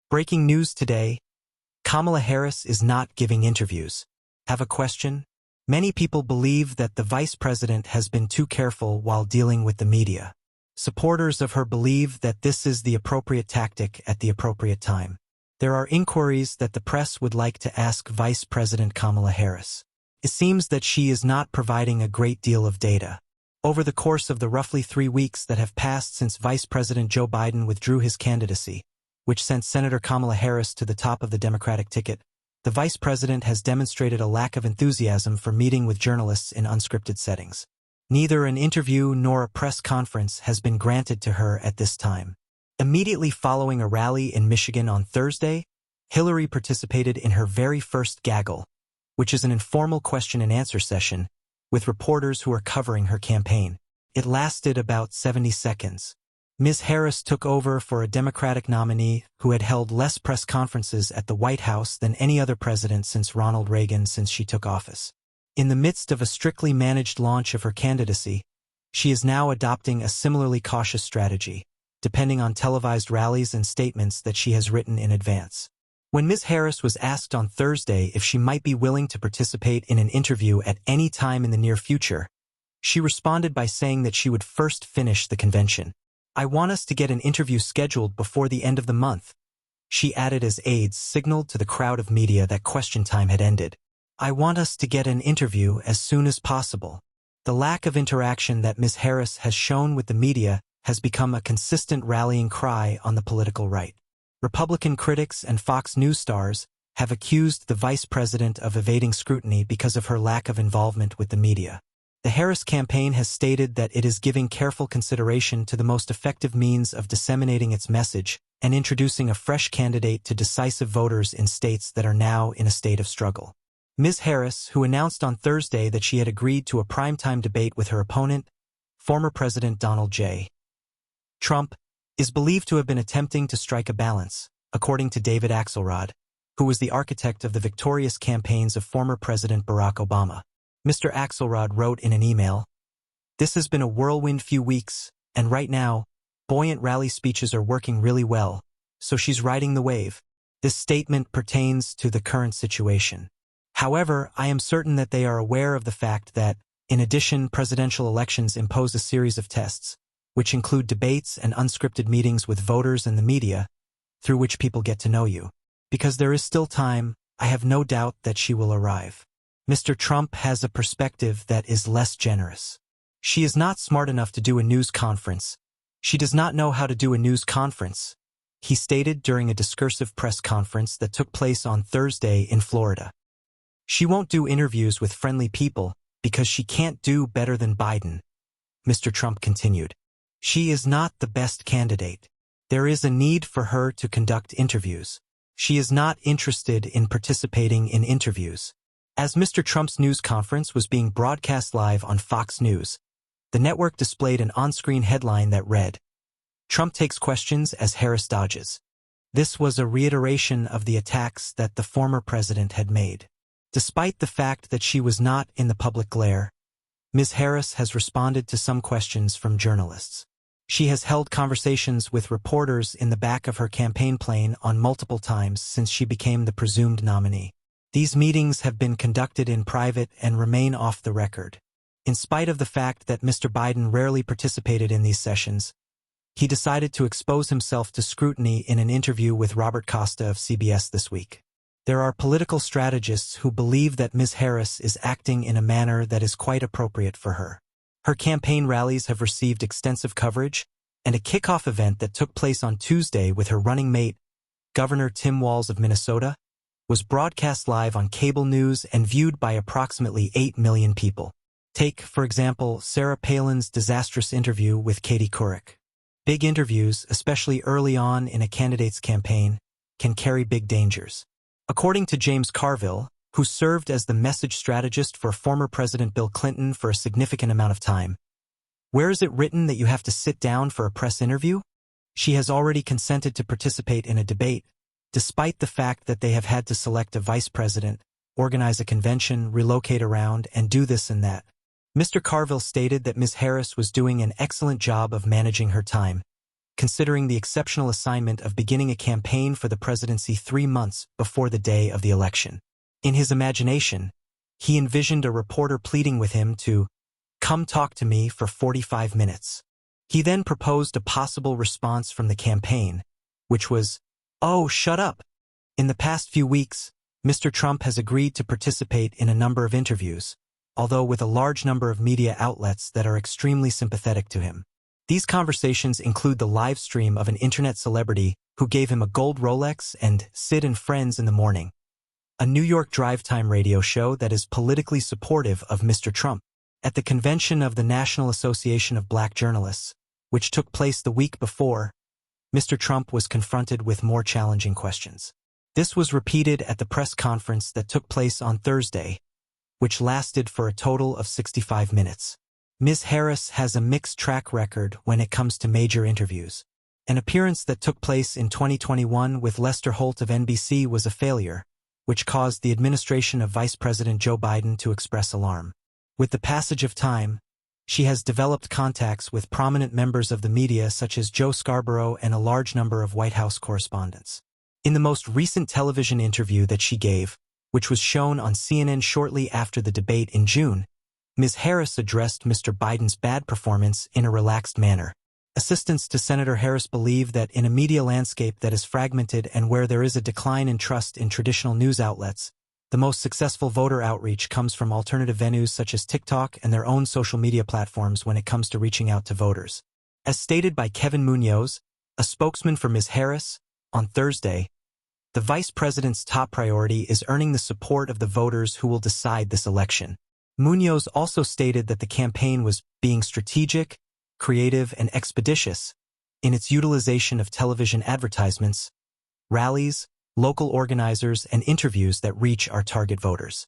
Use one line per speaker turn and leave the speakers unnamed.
Breaking news today, Kamala Harris is not giving interviews. Have a question? Many people believe that the vice president has been too careful while dealing with the media. Supporters of her believe that this is the appropriate tactic at the appropriate time. There are inquiries that the press would like to ask Vice President Kamala Harris. It seems that she is not providing a great deal of data. Over the course of the roughly 3 weeks that have passed since Vice President Joe Biden withdrew his candidacy, which sent Senator Kamala Harris to the top of the Democratic ticket, the vice president has demonstrated a lack of enthusiasm for meeting with journalists in unscripted settings. Neither an interview nor a press conference has been granted to her at this time. Immediately following a rally in Michigan on Thursday, Hillary participated in her very first gaggle, which is an informal question-and-answer session, with reporters who are covering her campaign. It lasted about 70 seconds. Ms. Harris took over for a Democratic nominee who had held less press conferences at the White House than any other president since Ronald Reagan since she took office. In the midst of a strictly managed launch of her candidacy, she is now adopting a similarly cautious strategy, depending on televised rallies and statements that she has written in advance. When Ms. Harris was asked on Thursday if she might be willing to participate in an interview at any time in the near future, she responded by saying that she would first finish the convention. "I want us to get an interview scheduled before the end of the month," she added as aides signaled to the crowd of media that question time had ended. "I want us to get an interview as soon as possible." The lack of interaction that Ms. Harris has shown with the media has become a consistent rallying cry on the political right. Republican critics and Fox News stars have accused the vice president of evading scrutiny because of her lack of involvement with the media. The Harris campaign has stated that it is giving careful consideration to the most effective means of disseminating its message and introducing a fresh candidate to decisive voters in states that are now in a state of struggle. Ms. Harris, who announced on Thursday that she had agreed to a primetime debate with her opponent, former President Donald J. Trump, is believed to have been attempting to strike a balance, according to David Axelrod, who was the architect of the victorious campaigns of former President Barack Obama. Mr. Axelrod wrote in an email, "This has been a whirlwind few weeks, and right now, buoyant rally speeches are working really well, so she's riding the wave. This statement pertains to the current situation. However, I am certain that they are aware of the fact that, in addition, presidential elections impose a series of tests, which include debates and unscripted meetings with voters and the media, through which people get to know you. Because there is still time, I have no doubt that she will arrive." Mr. Trump has a perspective that is less generous. "She is not smart enough to do a news conference. She does not know how to do a news conference," he stated during a discursive press conference that took place on Thursday in Florida. "She won't do interviews with friendly people because she can't do better than Biden," Mr. Trump continued. "She is not the best candidate. There is a need for her to conduct interviews. She is not interested in participating in interviews." As Mr. Trump's news conference was being broadcast live on Fox News, the network displayed an on-screen headline that read, "Trump takes questions as Harris dodges." This was a reiteration of the attacks that the former president had made. Despite the fact that she was not in the public glare, Ms. Harris has responded to some questions from journalists. She has held conversations with reporters in the back of her campaign plane on multiple times since she became the presumed nominee. These meetings have been conducted in private and remain off the record. In spite of the fact that Mr. Biden rarely participated in these sessions, he decided to expose himself to scrutiny in an interview with Robert Costa of CBS this week. There are political strategists who believe that Ms. Harris is acting in a manner that is quite appropriate for her. Her campaign rallies have received extensive coverage, and a kickoff event that took place on Tuesday with her running mate, Governor Tim Walz of Minnesota, was broadcast live on cable news and viewed by approximately 8 million people. Take, for example, Sarah Palin's disastrous interview with Katie Couric. Big interviews, especially early on in a candidate's campaign, can carry big dangers. According to James Carville, who served as the message strategist for former President Bill Clinton for a significant amount of time, "Where is it written that you have to sit down for a press interview?" She has already consented to participate in a debate, despite the fact that they have had to select a vice president, organize a convention, relocate around, and do this and that. Mr. Carville stated that Ms. Harris was doing an excellent job of managing her time, considering the exceptional assignment of beginning a campaign for the presidency 3 months before the day of the election. In his imagination, he envisioned a reporter pleading with him to come talk to me for 45 minutes. He then proposed a possible response from the campaign, which was, "Oh, shut up." In the past few weeks, Mr. Trump has agreed to participate in a number of interviews, although with a large number of media outlets that are extremely sympathetic to him. These conversations include the live stream of an internet celebrity who gave him a gold Rolex and Sid and Friends in the Morning, a New York drive time radio show that is politically supportive of Mr. Trump. At the convention of the National Association of Black Journalists, which took place the week before, Mr. Trump was confronted with more challenging questions. This was repeated at the press conference that took place on Thursday, which lasted for a total of 65 minutes. Ms. Harris has a mixed track record when it comes to major interviews. An appearance that took place in 2021 with Lester Holt of NBC was a failure, which caused the administration of Vice President Joe Biden to express alarm. With the passage of time, she has developed contacts with prominent members of the media such as Joe Scarborough and a large number of White House correspondents. In the most recent television interview that she gave, which was shown on CNN shortly after the debate in June, Ms. Harris addressed Mr. Biden's bad performance in a relaxed manner. Assistants to Senator Harris believe that in a media landscape that is fragmented and where there is a decline in trust in traditional news outlets, the most successful voter outreach comes from alternative venues such as TikTok and their own social media platforms when it comes to reaching out to voters. As stated by Kevin Munoz, a spokesman for Ms. Harris, on Thursday, the vice president's top priority is earning the support of the voters who will decide this election. Munoz also stated that the campaign was being strategic, creative, and expeditious in its utilization of television advertisements, rallies, local organizers, and interviews that reach our target voters.